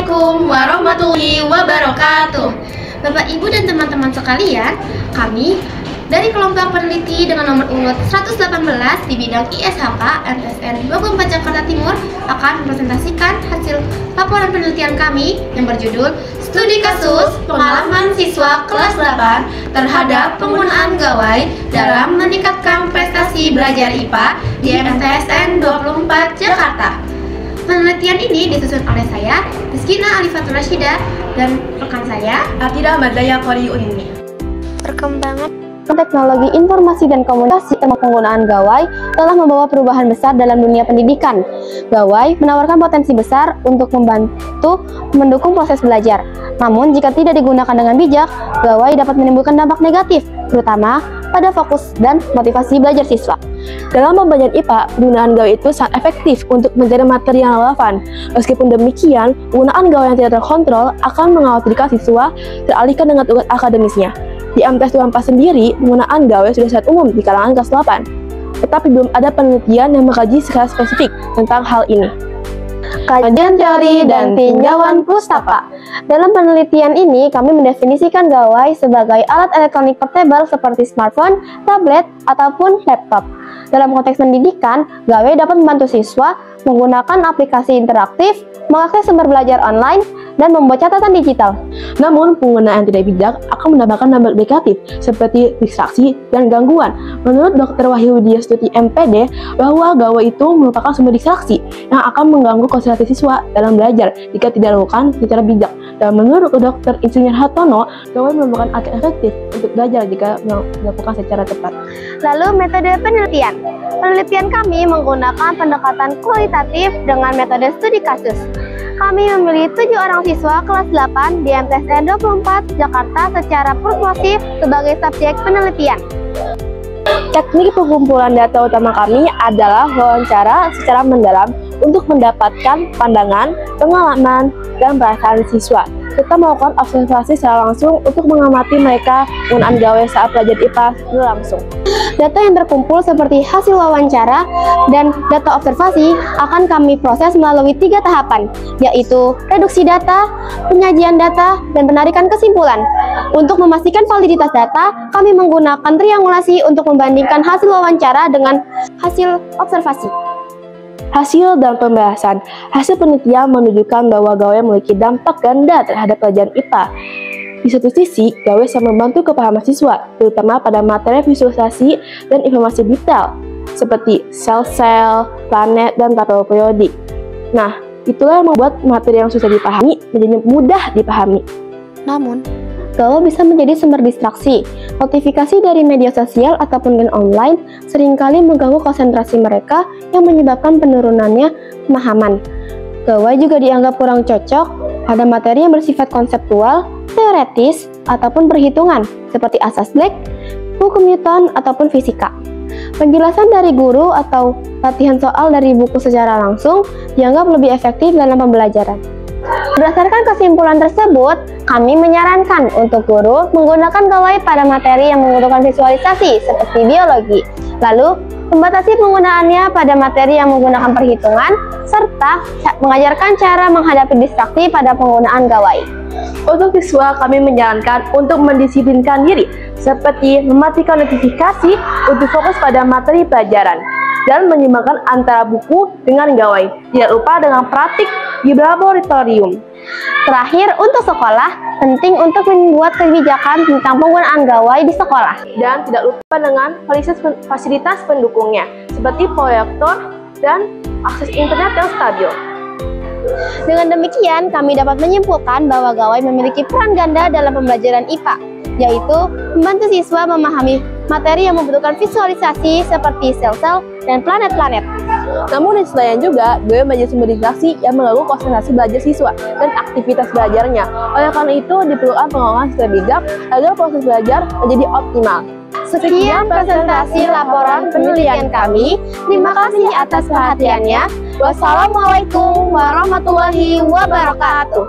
Assalamualaikum warahmatullahi wabarakatuh. Bapak, Ibu, dan teman-teman sekalian, kami dari kelompok peneliti dengan nomor urut 118 di bidang ISHK MTSN 24 Jakarta Timur akan mempresentasikan hasil laporan penelitian kami yang berjudul Studi Kasus Pengalaman Siswa Kelas 8 terhadap Penggunaan Gawai dalam Meningkatkan Prestasi Belajar IPA di MTSN 24 Jakarta. Penelitian ini disusun oleh saya, Rizkina Alifatul Rashidah, dan rekan saya, Atida Madaya Kori Unini. Perkembangan teknologi informasi dan komunikasi terhadap penggunaan gawai telah membawa perubahan besar dalam dunia pendidikan. Gawai menawarkan potensi besar untuk membantu mendukung proses belajar. Namun, jika tidak digunakan dengan bijak, gawai dapat menimbulkan dampak negatif, terutama pada fokus dan motivasi belajar siswa. Dalam pembelajaran IPA, penggunaan gawai itu sangat efektif untuk mencari materi yang relevan. Meskipun demikian, penggunaan gawai yang tidak terkontrol akan mengkhawatirkan siswa teralihkan dengan tugas akademisnya. Di MTS 24 sendiri, penggunaan gawai sudah sangat umum di kalangan kelas 8. Tetapi belum ada penelitian yang mengkaji secara spesifik tentang hal ini. Kajian teori dan tinjauan pustaka. Dalam penelitian ini, kami mendefinisikan gawai sebagai alat elektronik portable seperti smartphone, tablet, ataupun laptop. Dalam konteks pendidikan, gawai dapat membantu siswa menggunakan aplikasi interaktif, mengakses sumber belajar online, dan membuat catatan digital. Namun, penggunaan yang tidak bijak akan mendapatkan dampak negatif seperti distraksi dan gangguan. Menurut Dr. Wahyu Diastuti MPD, bahwa gawai itu merupakan sumber distraksi yang akan mengganggu konsentrasi siswa dalam belajar jika tidak dilakukan secara bijak. Dan menurut Dr. Insinyur Hartono, gawai merupakan alat efektif untuk belajar jika dilakukan secara tepat. Lalu, metode penelitian. Penelitian kami menggunakan pendekatan kualitatif dengan metode studi kasus. Kami memilih 7 orang siswa kelas 8 di MTSN 24 Jakarta secara persuasif sebagai subjek penelitian. Teknik pengumpulan data utama kami adalah wawancara secara mendalam untuk mendapatkan pandangan, pengalaman, dan perasaan siswa. Kita melakukan observasi secara langsung untuk mengamati mereka penggunaan gawai saat belajar IPA langsung. Data yang terkumpul seperti hasil wawancara dan data observasi akan kami proses melalui 3 tahapan, yaitu reduksi data, penyajian data, dan penarikan kesimpulan. Untuk memastikan validitas data, kami menggunakan triangulasi untuk membandingkan hasil wawancara dengan hasil observasi. Hasil dan pembahasan. Hasil penelitian menunjukkan bahwa gawai memiliki dampak ganda terhadap pelajaran IPA. Di satu sisi, gawai bisa membantu kepahaman siswa, terutama pada materi visualisasi dan informasi detail, seperti sel-sel, planet, dan tabel periodik. Nah, itulah yang membuat materi yang susah dipahami menjadi mudah dipahami. Namun, gawai bisa menjadi sumber distraksi. Notifikasi dari media sosial ataupun game online seringkali mengganggu konsentrasi mereka yang menyebabkan penurunannya pemahaman. Gawai juga dianggap kurang cocok pada materi yang bersifat konseptual, teoretis, ataupun perhitungan, seperti asas Black, hukum Newton, ataupun fisika. Penjelasan dari guru atau latihan soal dari buku secara langsung dianggap lebih efektif dalam pembelajaran. Berdasarkan kesimpulan tersebut, kami menyarankan untuk guru menggunakan gawai pada materi yang membutuhkan visualisasi seperti biologi, lalu membatasi penggunaannya pada materi yang menggunakan perhitungan, serta mengajarkan cara menghadapi distraksi pada penggunaan gawai. Untuk siswa, kami menyarankan untuk mendisiplinkan diri, seperti mematikan notifikasi untuk fokus pada materi pelajaran, dan menyeimbangkan antara buku dengan gawai. Tidak lupa dengan praktik di laboratorium. Terakhir, untuk sekolah, penting untuk membuat kebijakan tentang penggunaan gawai di sekolah. Dan tidak lupa dengan fasilitas pendukungnya, seperti proyektor dan akses internet yang stabil. Dengan demikian, kami dapat menyimpulkan bahwa gawai memiliki peran ganda dalam pembelajaran IPA, yaitu membantu siswa memahami materi yang membutuhkan visualisasi seperti sel-sel dan planet-planet. Namun di sisi lain juga, gawai menjadi sumber distraksi yang mengganggu konsentrasi belajar siswa dan aktivitas belajarnya. Oleh karena itu, diperlukan pengawasan secara bijak agar proses belajar menjadi optimal. Sekian presentasi laporan penelitian kami. Terima kasih atas perhatiannya. Wassalamualaikum warahmatullahi wabarakatuh.